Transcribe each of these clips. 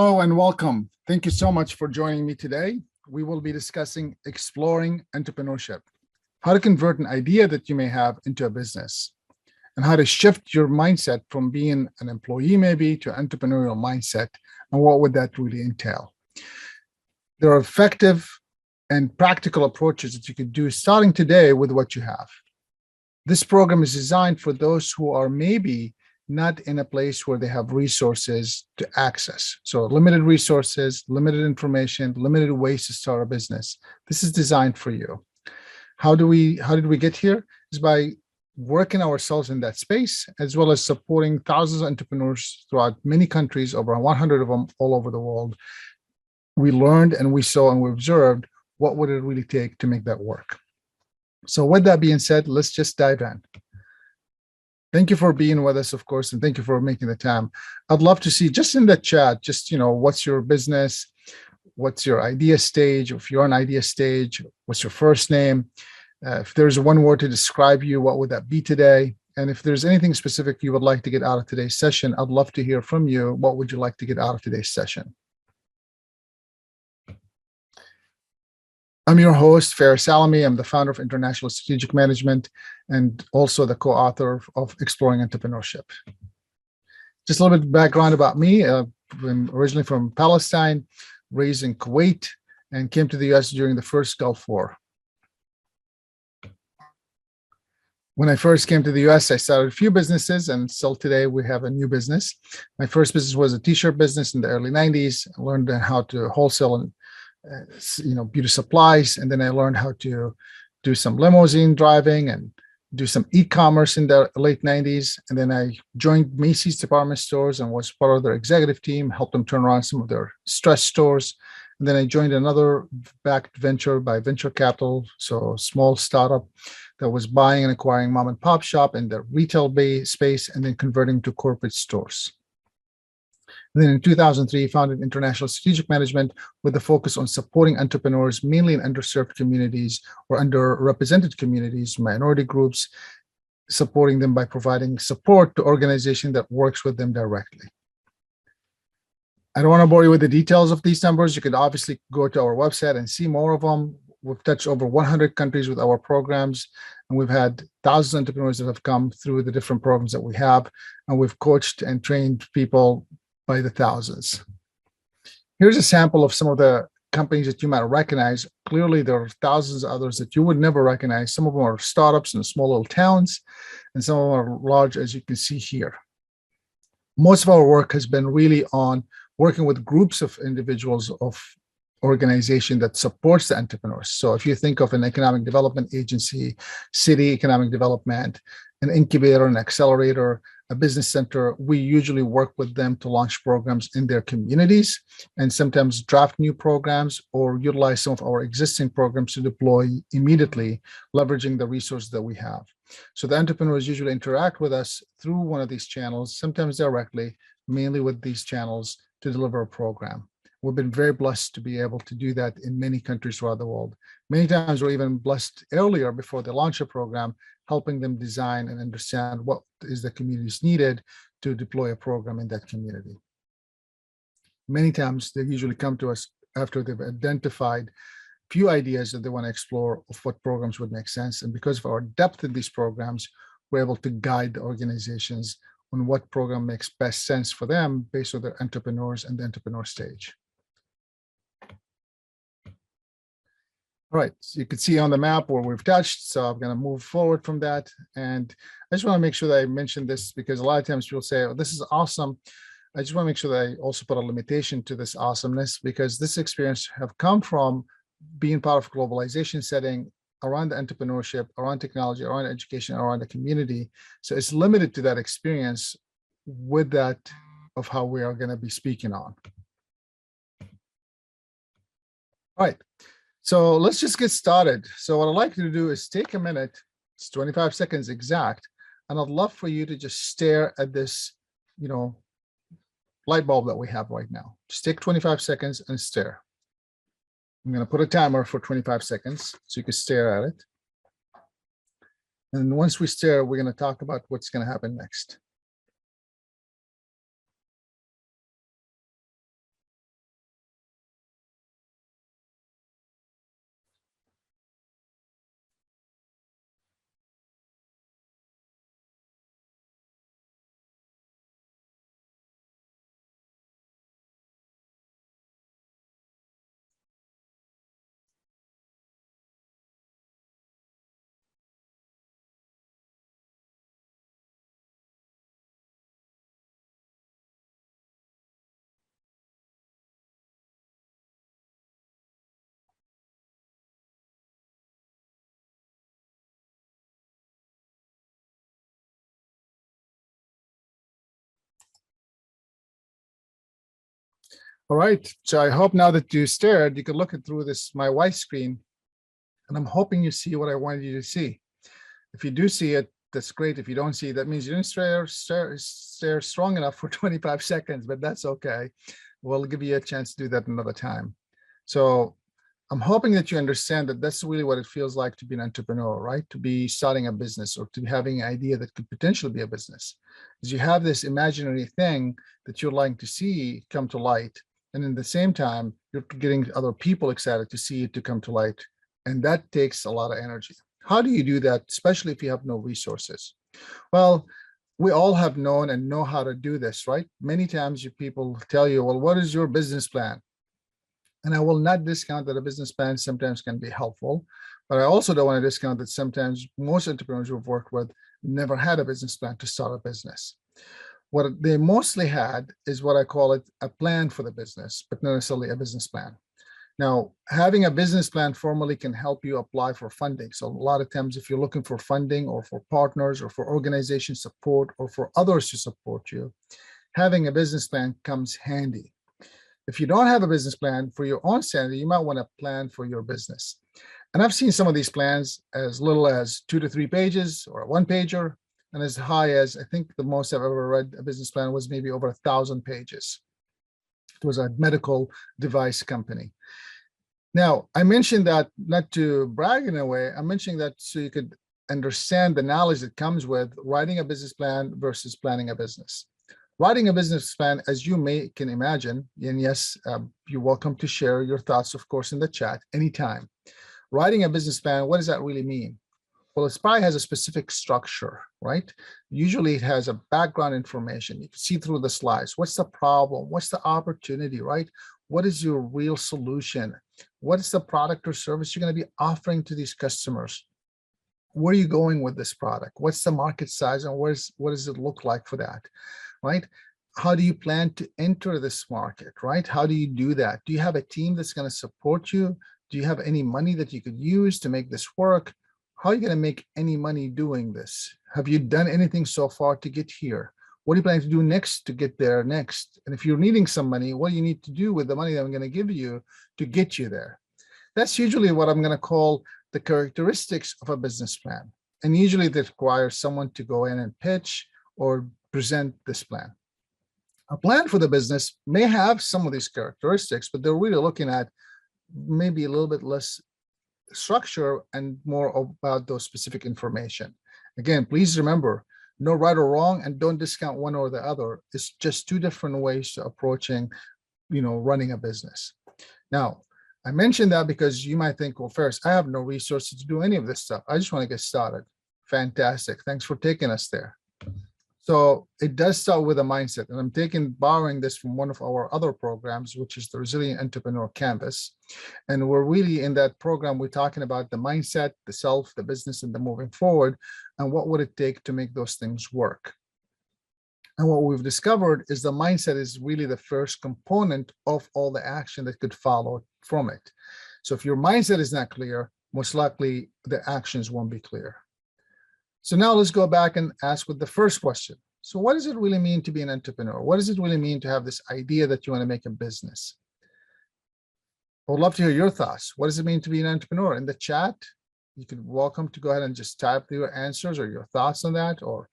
Hello and welcome. Thank you so much for joining me today. We will be discussing exploring entrepreneurship, how to convert an idea that you may have into a business, and how to shift your mindset from being an employee maybe to entrepreneurial mindset, and what would that really entail. There are effective and practical approaches that you could do starting today with what you have. This program is designed for those who are maybe not in a place where they have resources to access. So limited resources, limited information, limited ways to start a business. This is designed for you. How did we get here? Is by working ourselves in that space, as well as supporting thousands of entrepreneurs throughout many countries, over 100 of them all over the world. We learned and we saw and we observed what would it really take to make that work. So with that being said, let's just dive in. Thank you for being with us, of course, and thank you for making the time. I'd love to see just in the chat, just, what's your business? What's your idea stage? If you're on idea stage, what's your first name? If there's one word to describe you, what would that be today? And if there's anything specific you would like to get out of today's session, I'd love to hear from you. What would you like to get out of today's session? I'm your host, Faris Salami. I'm the founder of International Strategic Management and also the co-author of Exploring Entrepreneurship. Just a little bit of background about me. I'm originally from Palestine, raised in Kuwait, and came to the US during the first Gulf War. When I first came to the US, I started a few businesses, and still today we have a new business. My first business was a t-shirt business in the early 90s. I learned how to wholesale and beauty supplies, and then I learned how to do some limousine driving and do some e-commerce in the late 90s. And then I joined Macy's department stores and was part of their executive team, helped them turn around some of their stress stores. And then I joined another backed venture by venture capital, so a small startup that was buying and acquiring mom and pop shop in the retail space and then converting to corporate stores. And then in 2003, founded International Strategic Management with a focus on supporting entrepreneurs, mainly in underserved communities or underrepresented communities, minority groups, supporting them by providing support to organizations that works with them directly. I don't want to bore you with the details of these numbers. You could obviously go to our website and see more of them. We've touched over 100 countries with our programs, and we've had thousands of entrepreneurs that have come through the different programs that we have, and we've coached and trained people by the thousands. Here's a sample of some of the companies that you might recognize. Clearly, there are thousands of others that you would never recognize. Some of them are startups in small little towns, and some of them are large, as you can see here. Most of our work has been really on working with groups of individuals of organization that supports the entrepreneurs. So if you think of an economic development agency, city economic development, an incubator, an accelerator, a business center, we usually work with them to launch programs in their communities and sometimes draft new programs or utilize some of our existing programs to deploy immediately, leveraging the resources that we have. So the entrepreneurs usually interact with us through one of these channels, sometimes directly, mainly with these channels to deliver a program. We've been very blessed to be able to do that in many countries throughout the world. Many times we're even blessed earlier before they launch a program, helping them design and understand what is the community's needed to deploy a program in that community. Many times they usually come to us after they've identified few ideas that they want to explore of what programs would make sense. And because of our depth in these programs, we're able to guide the organizations on what program makes best sense for them based on their entrepreneurs and the entrepreneur stage. All right, so you can see on the map where we've touched, so I'm going to move forward from that. And I just want to make sure that I mention this because a lot of times people say, oh, this is awesome. I just want to make sure that I also put a limitation to this awesomeness because this experience have come from being part of globalization setting around the entrepreneurship, around technology, around education, around the community. So it's limited to that experience with that of how we are going to be speaking on. All right. So let's just get started. So what I'd like you to do is take a minute, it's 25 seconds exact, and I'd love for you to just stare at this, light bulb that we have right now. Just take 25 seconds and stare. I'm going to put a timer for 25 seconds so you can stare at it. And once we stare, we're going to talk about what's going to happen next. All right. So I hope now that you stared, you could look it through this, my white screen, and I'm hoping you see what I wanted you to see. If you do see it, that's great. If you don't see it, that means you didn't stare strong enough for 25 seconds, but that's okay. We'll give you a chance to do that another time. So I'm hoping that you understand that that's really what it feels like to be an entrepreneur, right? To be starting a business or to be having an idea that could potentially be a business. Is you have this imaginary thing that you're like to see come to light. And in the same time, you're getting other people excited to see it to come to light. And that takes a lot of energy. How do you do that, especially if you have no resources? Well, we all have known and know how to do this, right? Many times people tell you, well, what is your business plan? And I will not discount that a business plan sometimes can be helpful, but I also don't want to discount that sometimes most entrepreneurs we've worked with never had a business plan to start a business. What they mostly had is what I call it a plan for the business, but not necessarily a business plan. Now, having a business plan formally can help you apply for funding. So a lot of times, if you're looking for funding or for partners or for organization support or for others to support you, having a business plan comes handy. If you don't have a business plan for your own sanity, you might want to plan for your business. And I've seen some of these plans as little as 2 to 3 pages or a one-pager, and as high as, I think the most I've ever read a business plan was maybe over 1,000 pages. It was a medical device company. Now, I mentioned that not to brag in a way, I'm mentioning that so you could understand the knowledge that comes with writing a business plan versus planning a business. Writing a business plan, as you can imagine, and yes, you're welcome to share your thoughts, of course, in the chat anytime. Writing a business plan, what does that really mean? Well, it probably has a specific structure, right? Usually it has a background information. You can see through the slides. What's the problem? What's the opportunity, right? What is your real solution? What is the product or service you're going to be offering to these customers? Where are you going with this product? What's the market size and what does it look like for that, right? How do you plan to enter this market, right? How do you do that? Do you have a team that's going to support you? Do you have any money that you could use to make this work? How are you going to make any money doing this? Have you done anything so far to get here? What are you planning to do next to get there next? And if you're needing some money, what do you need to do with the money that I'm going to give you to get you there? That's usually what I'm going to call the characteristics of a business plan. And usually that requires someone to go in and pitch or present this plan. A plan for the business may have some of these characteristics, but they're really looking at maybe a little bit less structure and more about those specific information. Again, please remember, no right or wrong, and don't discount one or the other. It's just two different ways to approaching, running a business. Now, I mentioned that because you might think, well, Ferris, I have no resources to do any of this stuff. I just want to get started. Fantastic. Thanks for taking us there. So it does start with a mindset, and I'm borrowing this from one of our other programs, which is the Resilient Entrepreneur Canvas. And we're really in that program, we're talking about the mindset, the self, the business, and the moving forward, and what would it take to make those things work. And what we've discovered is the mindset is really the first component of all the action that could follow from it. So if your mindset is not clear, most likely the actions won't be clear. So now let's go back and ask with the first question. So what does it really mean to be an entrepreneur? What does it really mean to have this idea that you want to make a business? I would love to hear your thoughts. What does it mean to be an entrepreneur? In the chat, you could welcome to go ahead and just type your answers or your thoughts on that, or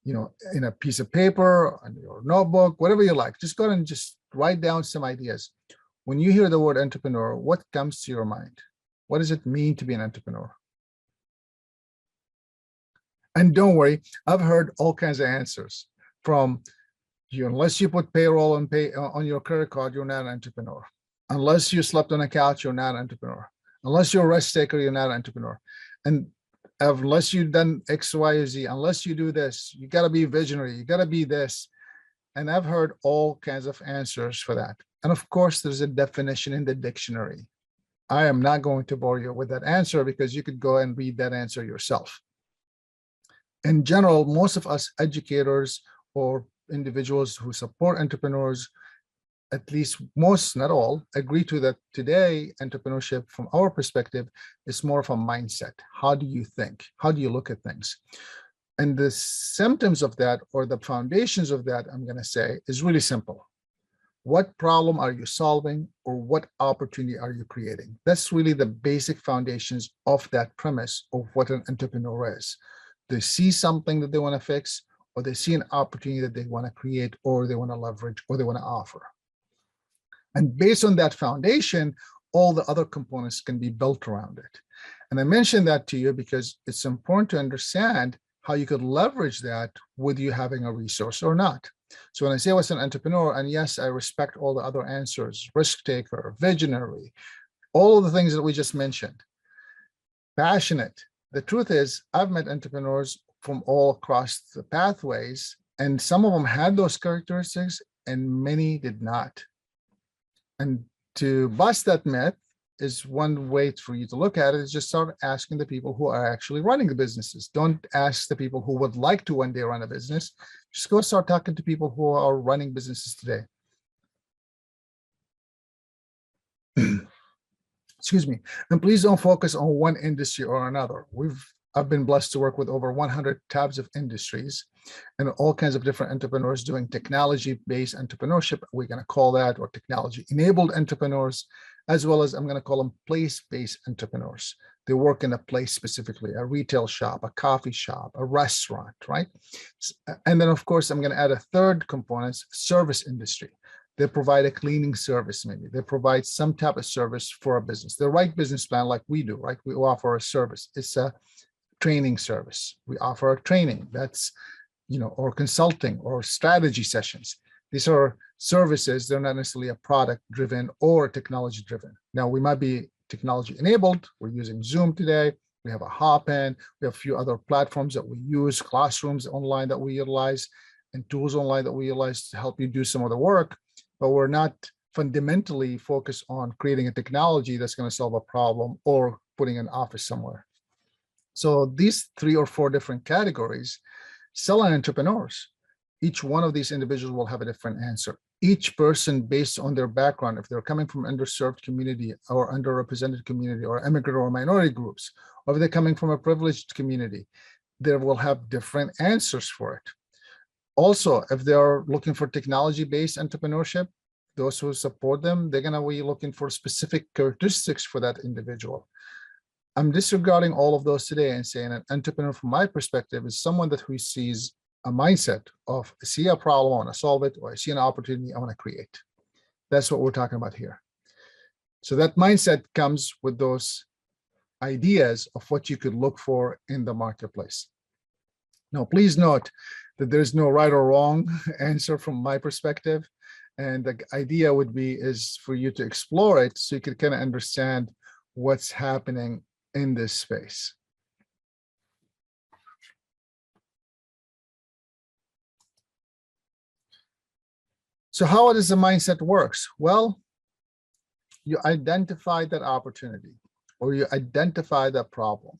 in a piece of paper, on your notebook, whatever you like. Just go ahead and just write down some ideas. When you hear the word entrepreneur, what comes to your mind? What does it mean to be an entrepreneur? And don't worry, I've heard all kinds of answers from you. Unless you put payroll on your credit card, you're not an entrepreneur. Unless you slept on a couch, you're not an entrepreneur. Unless you're a rest taker, you're not an entrepreneur. And unless you've done X, Y, or Z, unless you do this, you got to be visionary. You got to be this. And I've heard all kinds of answers for that. And of course, there's a definition in the dictionary. I am not going to bore you with that answer because you could go and read that answer yourself. In general, most of us educators or individuals who support entrepreneurs, at least most, not all, agree to that today, entrepreneurship from our perspective is more of a mindset. How do you think? How do you look at things? And the symptoms of that, or the foundations of that, I'm going to say, is really simple. What problem are you solving, or what opportunity are you creating? That's really the basic foundations of that premise of what an entrepreneur is. They see something that they want to fix, or they see an opportunity that they want to create, or they want to leverage, or they want to offer. And based on that foundation, all the other components can be built around it. And I mentioned that to you because it's important to understand how you could leverage that with you having a resource or not. So when I say I was an entrepreneur, and yes, I respect all the other answers, risk taker, visionary, all of the things that we just mentioned, passionate. The truth is, I've met entrepreneurs from all across the pathways, and some of them had those characteristics and many did not. And to bust that myth is one way for you to look at it, is just start asking the people who are actually running the businesses. Don't ask the people who would like to one day run a business. Just go start talking to people who are running businesses today. Excuse me. And please don't focus on one industry or another. I've been blessed to work with over 100 types of industries and all kinds of different entrepreneurs doing technology-based entrepreneurship, we're going to call that, or technology-enabled entrepreneurs, as well as I'm going to call them place-based entrepreneurs. They work in a place specifically, a retail shop, a coffee shop, a restaurant, right? And then, of course, I'm going to add a third component, service industry. They provide a cleaning service, maybe. They provide some type of service for a business. The right business plan, like we do, right? We offer a service. It's a training service. We offer a training that's, or consulting or strategy sessions. These are services. They're not necessarily a product driven or technology driven. Now, we might be technology enabled. We're using Zoom today. We have a Hopin. We have a few other platforms that we use, classrooms online that we utilize, and tools online that we utilize to help you do some of the work. But we're not fundamentally focused on creating a technology that's going to solve a problem or putting an office somewhere. So these 3 or 4 different categories sell on entrepreneurs. Each one of these individuals will have a different answer. Each person, based on their background, if they're coming from underserved community or underrepresented community or immigrant or minority groups, or if they're coming from a privileged community, they will have different answers for it. Also, if they're looking for technology-based entrepreneurship, those who support them, they're going to be looking for specific characteristics for that individual. I'm disregarding all of those today and saying an entrepreneur, from my perspective, is someone that who sees a mindset of, I see a problem, I want to solve it, or I see an opportunity, I want to create. That's what we're talking about here. So that mindset comes with those ideas of what you could look for in the marketplace. Now, please note that there's no right or wrong answer from my perspective. And the idea would be is for you to explore it so you can kind of understand what's happening in this space. So how does the mindset works? Well, you identify that opportunity or you identify that problem.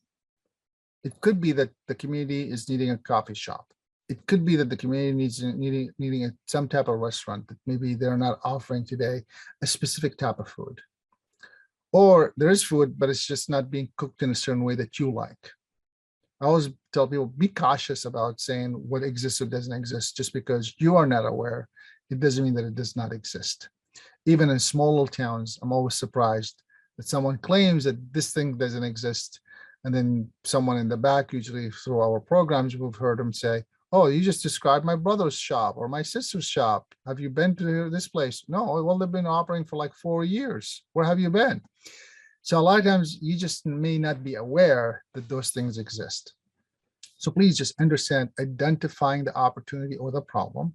It could be that the community is needing a coffee shop. It could be that the community needing some type of restaurant that maybe they're not offering today a specific type of food. Or there is food, but it's just not being cooked in a certain way that you like. I always tell people, be cautious about saying what exists or doesn't exist. Just because you are not aware, it doesn't mean that it does not exist. Even in small little towns, I'm always surprised that someone claims that this thing doesn't exist. And then someone in the back, usually through our programs, we've heard them say, oh, you just described my brother's shop or my sister's shop. Have you been to this place? No, well, they've been operating for like 4 years. Where have you been? So a lot of times you just may not be aware that those things exist. So please just understand identifying the opportunity or the problem.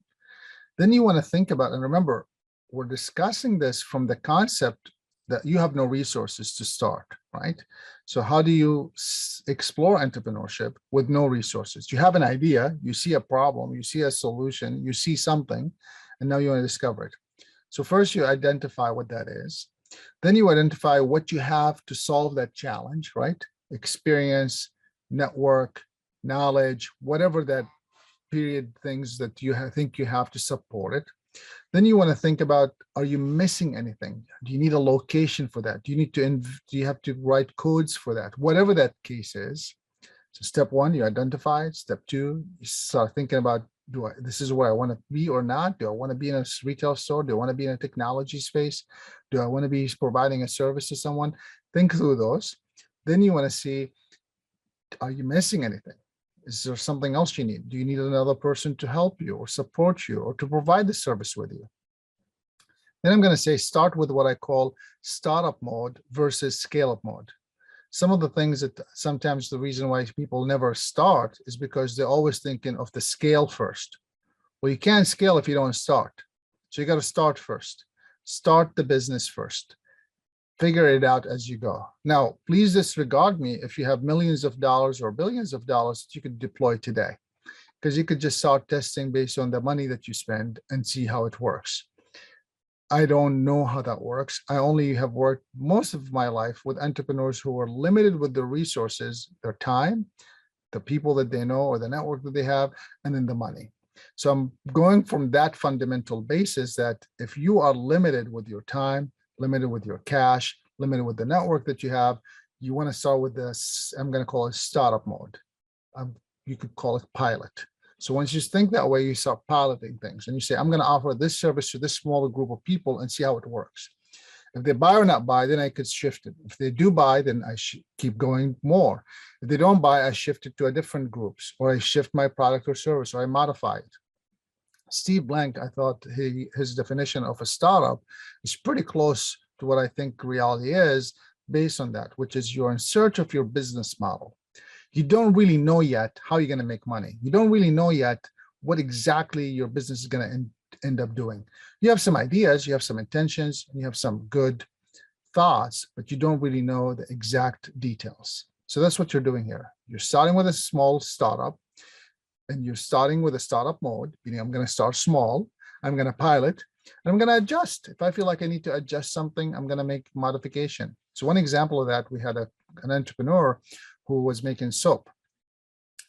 Then you want to think about, and remember, we're discussing this from the concept that you have no resources to start, right? So how do you explore entrepreneurship with no resources? You have an idea, you see a problem, you see a solution, you see something, and now you want to discover it. So first you identify what that is. Then you identify what you have to solve that challenge, right? Experience, network, knowledge, whatever that period things that you think you have to support it. Then you want to think about, are you missing anything? Do you need a location for that? Do you have to write codes for that? Whatever that case is. So step 1, you identify it. Step 2, you start thinking about This is where I want to be or not? Do I want to be in a retail store? Do I want to be in a technology space? Do I want to be providing a service to someone? Think through those. Then you want to see, are you missing anything? Is there something else you need? Do you need another person to help you or support you or to provide the service with you? Then I'm going to say start with what I call startup mode versus scale up mode. Some of the things that sometimes the reason why people never start is because they're always thinking of the scale first. Well, you can't scale if you don't start. So you got to start first. Start the business first. Figure it out as you go. Now, please disregard me if you have millions of dollars or billions of dollars that you could deploy today, because you could just start testing based on the money that you spend and see how it works. I don't know how that works. I only have worked most of my life with entrepreneurs who are limited with the resources, their time, the people that they know or the network that they have, and then the money. So I'm going from that fundamental basis that if you are limited with your time, limited with your cash, limited with the network that you have, you want to start with this, I'm going to call it startup mode. You could call it pilot. So once you think that way, you start piloting things and you say, I'm going to offer this service to this smaller group of people and see how it works. If they buy or not buy, then I could shift it. If they do buy, then I should keep going more. If they don't buy, I shift it to a different groups, or I shift my product or service, or I modify it. Steve Blank, I thought his definition of a startup is pretty close to what I think reality is based on that, which is you're in search of your business model. You don't really know yet how you're going to make money. You don't really know yet what exactly your business is going to end up doing. You have some ideas, you have some intentions, you have some good thoughts, but you don't really know the exact details. So that's what you're doing here. You're starting with a small startup, and you're starting with a startup mode, meaning I'm going to start small, I'm going to pilot, and I'm going to adjust. If I feel like I need to adjust something, I'm going to make modification. So one example of that, we had an entrepreneur who was making soap.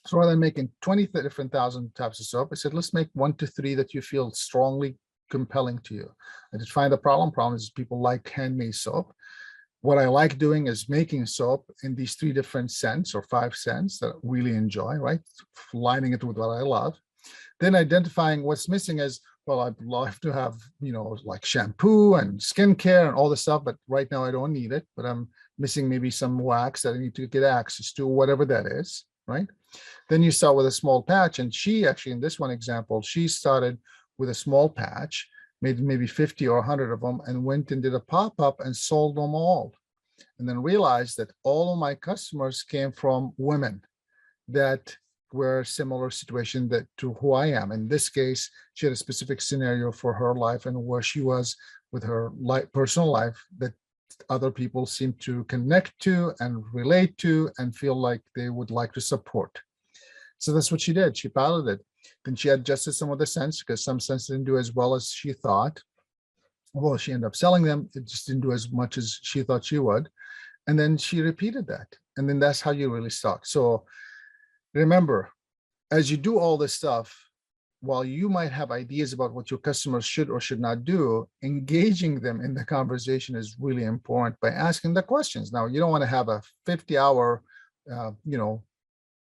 So rather than making 20 different thousand types of soap, I said, let's make 1 to 3 that you feel strongly compelling to you. I did find the problem. Problem is people like handmade soap. What I like doing is making soap in these 3 different scents or 5 scents that I really enjoy, right? Lining it with what I love. Then identifying what's missing is, well, I'd love to have, like shampoo and skincare and all this stuff, but right now I don't need it, but I'm missing maybe some wax that I need to get access to, whatever that is, right? Then you start with a small patch. And she actually, in this one example, she started with a small patch, made maybe 50 or 100 of them, and went and did a pop-up and sold them all. And then realized that all of my customers came from women that were similar situation to who I am. In this case, she had a specific scenario for her life and where she was with her personal life that other people seem to connect to and relate to and feel like they would like to support. So that's what she did. She piloted. Then she adjusted some of the scents because some scents didn't do as well as she thought. Well, she ended up selling them. It just didn't do as much as she thought she would. And then she repeated that. And then that's how you really start. So remember, as you do all this stuff, while you might have ideas about what your customers should or should not do, engaging them in the conversation is really important by asking the questions. Now, you don't want to have a 50-hour,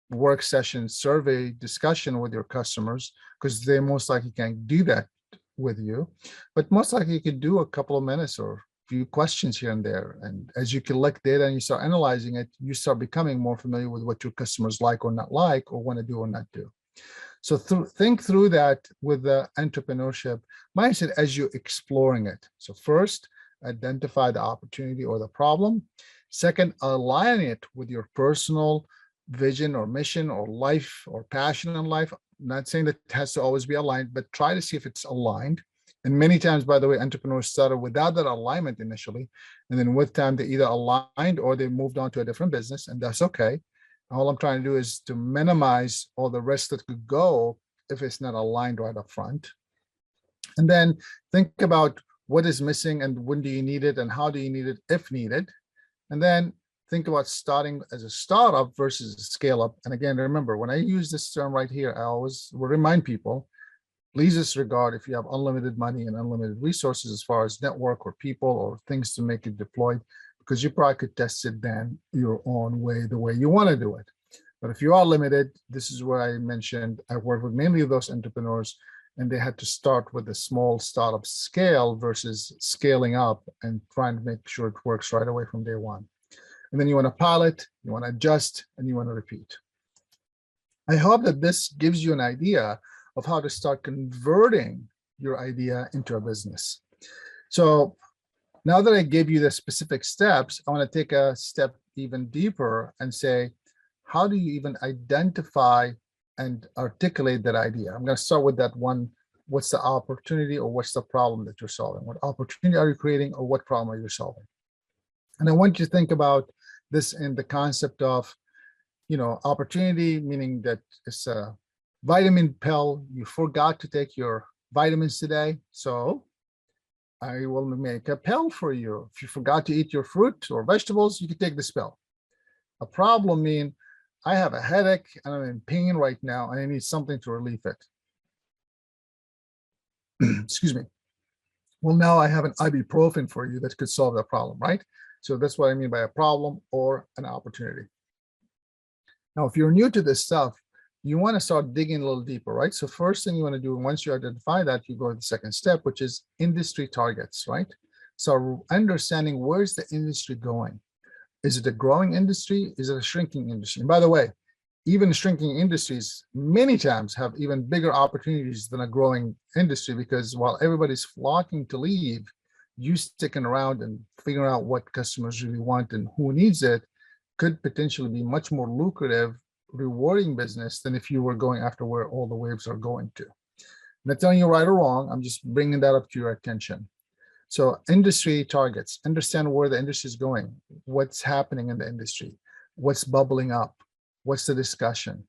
work session survey discussion with your customers because they most likely can't do that with you. But most likely you could do a couple of minutes or few questions here and there. And as you collect data and you start analyzing it, you start becoming more familiar with what your customers like or not like, or want to do or not do. So think through that with the entrepreneurship mindset as you're exploring it. So first, identify the opportunity or the problem. Second, align it with your personal vision or mission or life or passion in life. I'm not saying that it has to always be aligned, but try to see if it's aligned. And many times, by the way, entrepreneurs started without that alignment initially. And then with time, they either aligned or they moved on to a different business, and that's okay. All I'm trying to do is to minimize all the rest that could go if it's not aligned right up front. And then think about what is missing and when do you need it and how do you need it if needed. And then think about starting as a startup versus a scale up. And again, remember, when I use this term right here, I always will remind people, please disregard if you have unlimited money and unlimited resources as far as network or people or things to make it deployed, because you probably could test it then your own way, the way you want to do it. But if you are limited, this is where I mentioned I work with mainly those entrepreneurs, and they had to start with a small startup scale versus scaling up and trying to make sure it works right away from day one. And then you want to pilot, you want to adjust, and you want to repeat. I hope that this gives you an idea of how to start converting your idea into a business. So now that I gave you the specific steps, I want to take a step even deeper and say, how do you even identify and articulate that idea? I'm going to start with that one. What's the opportunity or what's the problem that you're solving? What opportunity are you creating or what problem are you solving? And I want you to think about this in the concept of, opportunity, meaning that it's a vitamin pill. You forgot to take your vitamins today, so I will make a pill for you. If you forgot to eat your fruit or vegetables, you can take this pill. A problem mean I have a headache and I'm in pain right now and I need something to relieve it. Excuse me. Well, now I have an ibuprofen for you that could solve that problem, right? So that's what I mean by a problem or an opportunity. Now, if you're new to this stuff, you want to start digging a little deeper, right? So first thing you want to do, once you identify that, you go to the second step, which is industry targets, right? So understanding where's the industry going? Is it a growing industry? Is it a shrinking industry? And by the way, even shrinking industries many times have even bigger opportunities than a growing industry, because while everybody's flocking to leave, you sticking around and figuring out what customers really want and who needs it could potentially be much more lucrative, rewarding business than if you were going after where all the waves are going to. I'm not telling you right or wrong, I'm just bringing that up to your attention. So industry targets, understand where the industry is going, what's happening in the industry, what's bubbling up, what's the discussion.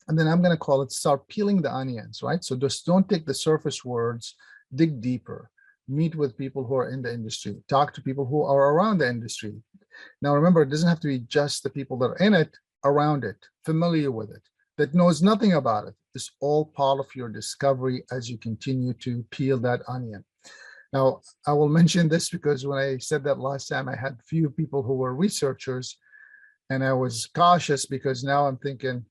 And then I'm going to call it start peeling the onions, right? So just don't take the surface words, dig deeper, meet with people who are in the industry, talk to people who are around the industry. Now, remember, it doesn't have to be just the people that are in it, around it, familiar with it, that knows nothing about it. It's all part of your discovery as you continue to peel that onion. Now, I will mention this because when I said that last time, I had few people who were researchers, and I was cautious because now I'm thinking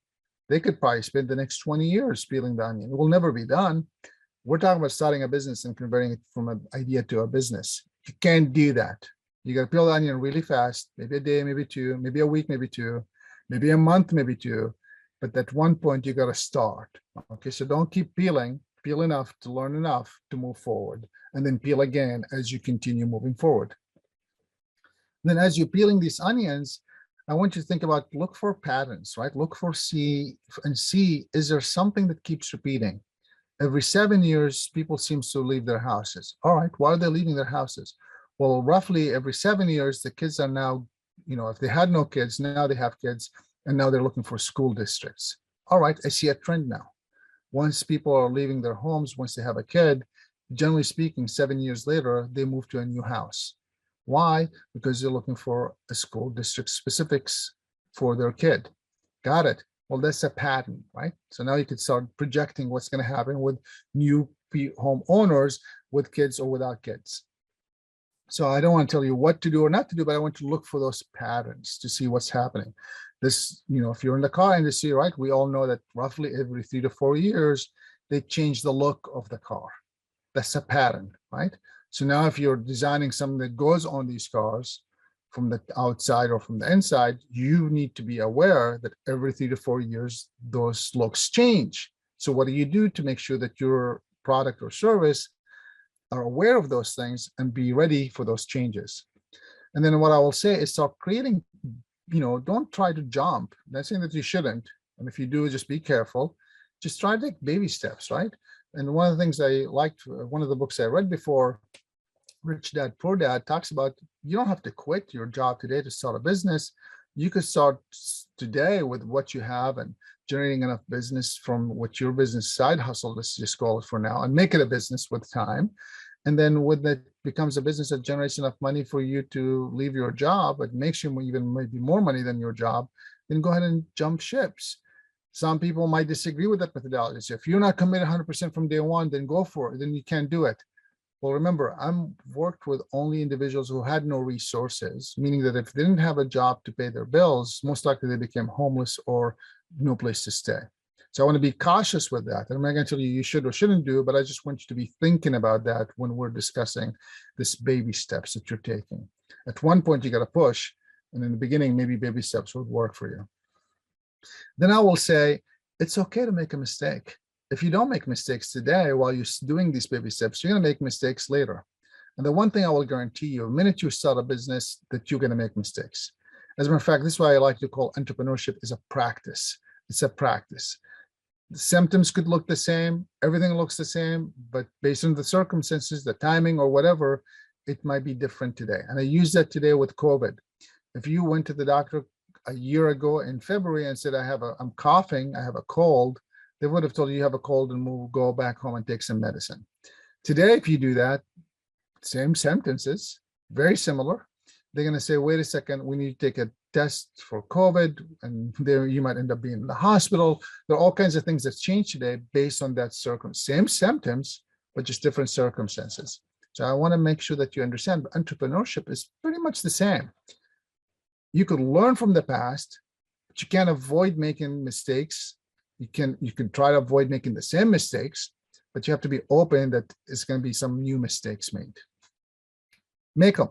they could probably spend the next 20 years peeling the onion. It will never be done. We're talking about starting a business and converting it from an idea to a business. You can't do that. You got to peel the onion really fast, maybe a day, maybe two, maybe a week, maybe two, maybe a month, maybe two. But at one point, you got to start. Okay, so don't keep peeling. Peel enough to learn enough to move forward, and then peel again as you continue moving forward. And then as you're peeling these onions, I want you to think about, look for patterns, right? Look for see, is there something that keeps repeating? Every 7 years, people seem to leave their houses. All right, why are they leaving their houses? Well, roughly every 7 years, the kids are now, if they had no kids, now they have kids, and now they're looking for school districts. All right, I see a trend now. Once people are leaving their homes, once they have a kid, generally speaking, 7 years later, they move to a new house. Why? Because they're looking for a school district specifics for their kid. Got it. Well, that's a pattern, right? So now you can start projecting what's going to happen with new homeowners with kids or without kids. So I don't want to tell you what to do or not to do, but I want you to look for those patterns to see what's happening. This, if you're in the car industry, right, we all know that roughly every 3 to 4 years, they change the look of the car. That's a pattern, right? So now if you're designing something that goes on these cars from the outside or from the inside, you need to be aware that every 3 to 4 years, those looks change. So what do you do to make sure that your product or service are aware of those things and be ready for those changes? And then what I will say is start creating, don't try to jump. I'm not saying that you shouldn't. And if you do, just be careful. Just try to take baby steps, right? And one of the things I liked, one of the books I read before, Rich Dad, Poor Dad, talks about you don't have to quit your job today to start a business. You could start today with what you have and generating enough business from what your business side hustle, let's just call it for now, and make it a business with time. And then when that becomes a business that generates enough money for you to leave your job, it makes you even maybe more money than your job, then go ahead and jump ships. Some people might disagree with that methodology. So if you're not committed 100% from day one, then go for it. Then you can't do it. Well, remember, I'm worked with only individuals who had no resources, meaning that if they didn't have a job to pay their bills, most likely they became homeless or no place to stay. So I want to be cautious with that. I'm not going to tell you you should or shouldn't do, but I just want you to be thinking about that when we're discussing this baby steps that you're taking. At one point, you got to push, and in the beginning, maybe baby steps would work for you. Then I will say, it's okay to make a mistake. If you don't make mistakes today while you're doing these baby steps, you're going to make mistakes later. And the one thing I will guarantee you, the minute you start a business, that you're going to make mistakes. As a matter of fact, this is why I like to call entrepreneurship is a practice. It's a practice. The symptoms could look the same, everything looks the same, but based on the circumstances, the timing or whatever, it might be different today. And I use that today with COVID. If you went to the doctor a year ago in February and said, I'm coughing, I have a cold, they would have told you have a cold and we'll go back home and take some medicine. Today, if you do that, same sentences, very similar. They're going to say, wait a second, we need to take a test for COVID, and there you might end up being in the hospital. There are all kinds of things that change today based on that same symptoms, but just different circumstances. So I want to make sure that you understand, but entrepreneurship is pretty much the same. You could learn from the past, but you can't avoid making mistakes. You can try to avoid making the same mistakes, but you have to be open that it's going to be some new mistakes made. Make them,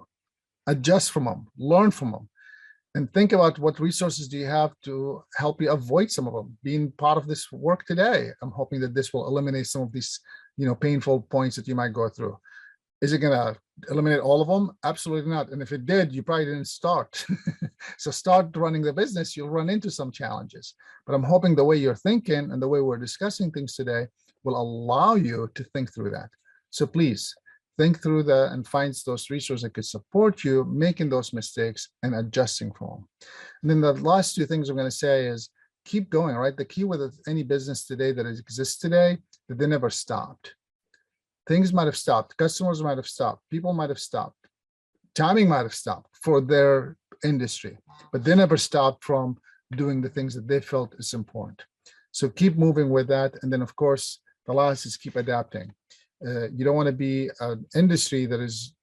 adjust from them, learn from them, and think about what resources do you have to help you avoid some of them. Being part of this work today, I'm hoping that this will eliminate some of these, painful points that you might go through. Is it going to eliminate all of them? Absolutely not. And if it did, you probably didn't start. So start running the business, you'll run into some challenges. But I'm hoping the way you're thinking and the way we're discussing things today will allow you to think through that. So please think through and find those resources that could support you making those mistakes and adjusting from them. And then the last two things I'm going to say is keep going, right? The key with any business today that exists today, that they never stopped. Things might have stopped, customers might have stopped, people might have stopped, timing might have stopped for their industry, but they never stopped from doing the things that they felt is important. So keep moving with that. And then of course, the last is keep adapting. You don't want to be an industry that is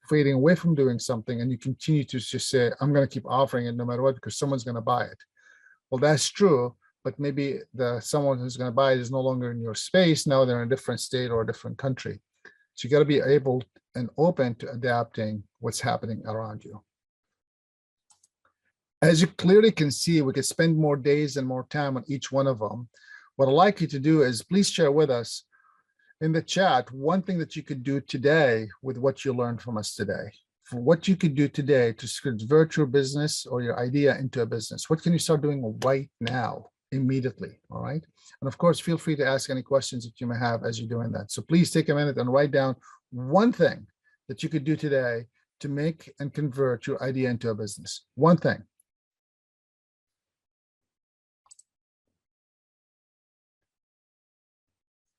fading away from doing something and you continue to just say, I'm going to keep offering it no matter what, because someone's going to buy it. Well, that's true, but maybe someone who's going to buy it is no longer in your space. Now they're in a different state or a different country. So you got to be able and open to adapting what's happening around you. As you clearly can see, we could spend more days and more time on each one of them. What I'd like you to do is please share with us in the chat one thing that you could do today with what you learned from us today. For what you could do today to convert your business or your idea into a business. What can you start doing right now, immediately? All right. And of course, feel free to ask any questions that you may have as you're doing that. So please take a minute and write down one thing that you could do today to make and convert your idea into a business. One thing.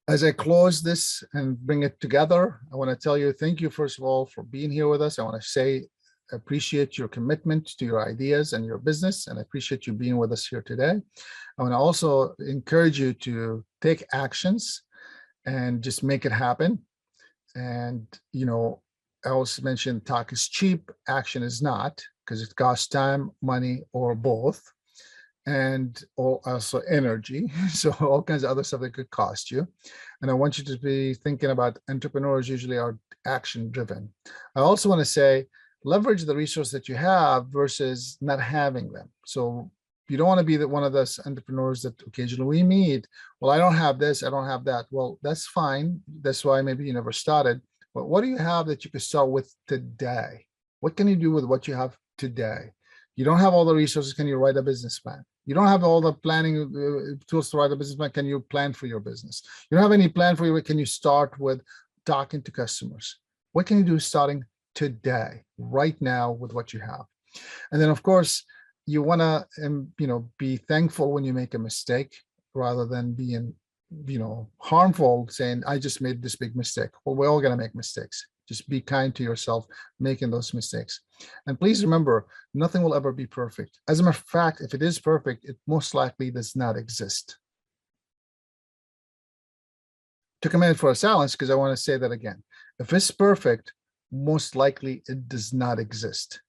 As I close this and bring it together, I want to tell you, thank you, first of all, for being here with us. I want to say, I appreciate your commitment to your ideas and your business, and I appreciate you being with us here today. I want to also encourage you to take actions and just make it happen. And, I also mentioned talk is cheap, action is not, because it costs time, money, or both. And also energy. So all kinds of other stuff that could cost you. And I want you to be thinking about entrepreneurs usually are action driven. I also want to say, leverage the resource that you have versus not having them. So you don't want to be one of those entrepreneurs that occasionally we meet. Well, I don't have this, I don't have that. Well, that's fine. That's why maybe you never started. But what do you have that you could start with today? What can you do with what you have today? You don't have all the resources. Can you write a business plan? You don't have all the planning tools to write a business plan. Can you plan for your business? You don't have any plan for your, can you start with talking to customers? What can you do starting today, right now with what you have? And then of course, you want to, be thankful when you make a mistake rather than being, harmful, saying, I just made this big mistake. Well, we're all going to make mistakes. Just be kind to yourself making those mistakes. And please remember, nothing will ever be perfect. As a matter of fact, if it is perfect, it most likely does not exist. Took a minute for a silence because I want to say that again. If it's perfect, most likely it does not exist.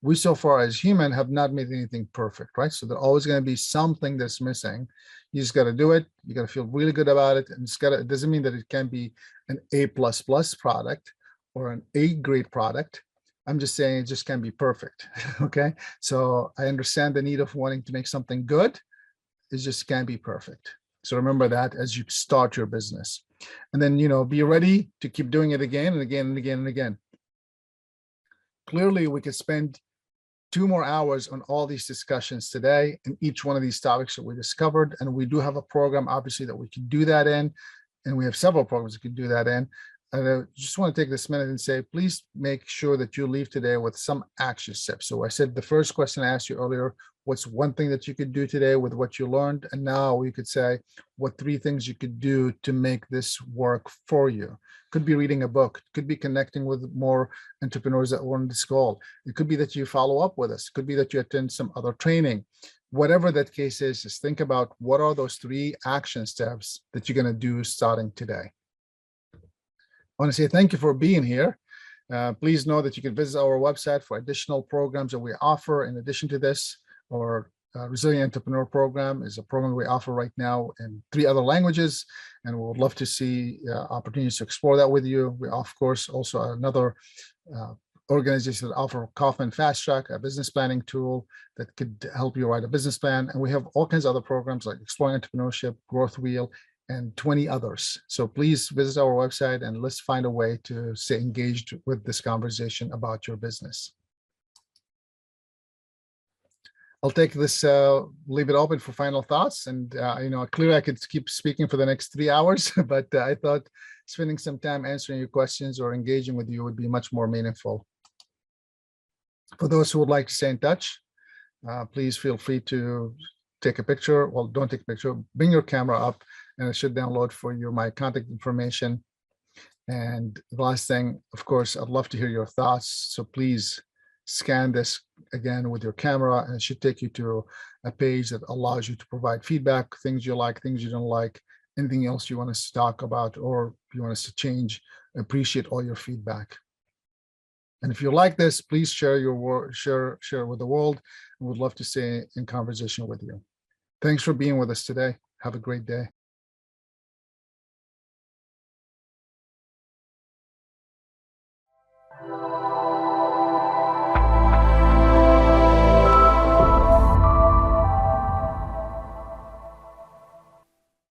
We so far as human have not made anything perfect, right? So there's always going to be something that's missing. You just got to do it. You got to feel really good about it. And it doesn't mean that it can be an A++ product or an A grade product. I'm just saying it just can't be perfect. Okay. So I understand the need of wanting to make something good. It just can't be perfect. So remember that as you start your business. And then, be ready to keep doing it again and again and again and again. Clearly, we could spend 2 more hours on all these discussions today and each one of these topics that we discovered. And we do have a program, obviously, that we can do that in. And we have several programs we can do that in. And I just want to take this minute and say, please make sure that you leave today with some action steps. So I said the first question I asked you earlier, what's one thing that you could do today with what you learned? And now you could say, what 3 things you could do to make this work for you? Could be reading a book, could be connecting with more entrepreneurs that were on this call. It could be that you follow up with us. It could be that you attend some other training. Whatever that case is, just think about what are those 3 action steps that you're going to do starting today. I want to say thank you for being here. Please know that you can visit our website for additional programs that we offer in addition to this. Our Resilient Entrepreneur Program is a program we offer right now in 3 other languages, and we would love to see opportunities to explore that with you. We, of course, also another organization that offer Kaufman Fast Track, a business planning tool that could help you write a business plan. And we have all kinds of other programs like Exploring Entrepreneurship, Growth Wheel, and 20 others. So please visit our website and let's find a way to stay engaged with this conversation about your business. I'll take this, leave it open for final thoughts. And, clearly I could keep speaking for the next 3 hours, but I thought spending some time answering your questions or engaging with you would be much more meaningful. For those who would like to stay in touch, please feel free to take a picture. Well, don't take a picture, bring your camera up and it should download for you my contact information. And the last thing, of course, I'd love to hear your thoughts. So please scan this again with your camera and it should take you to a page that allows you to provide feedback, things you like, things you don't like, anything else you want us to talk about or you want us to change. I appreciate all your feedback. And if you like this, please share your work, share with the world. We would love to stay in conversation with you. Thanks for being with us today. Have a great day.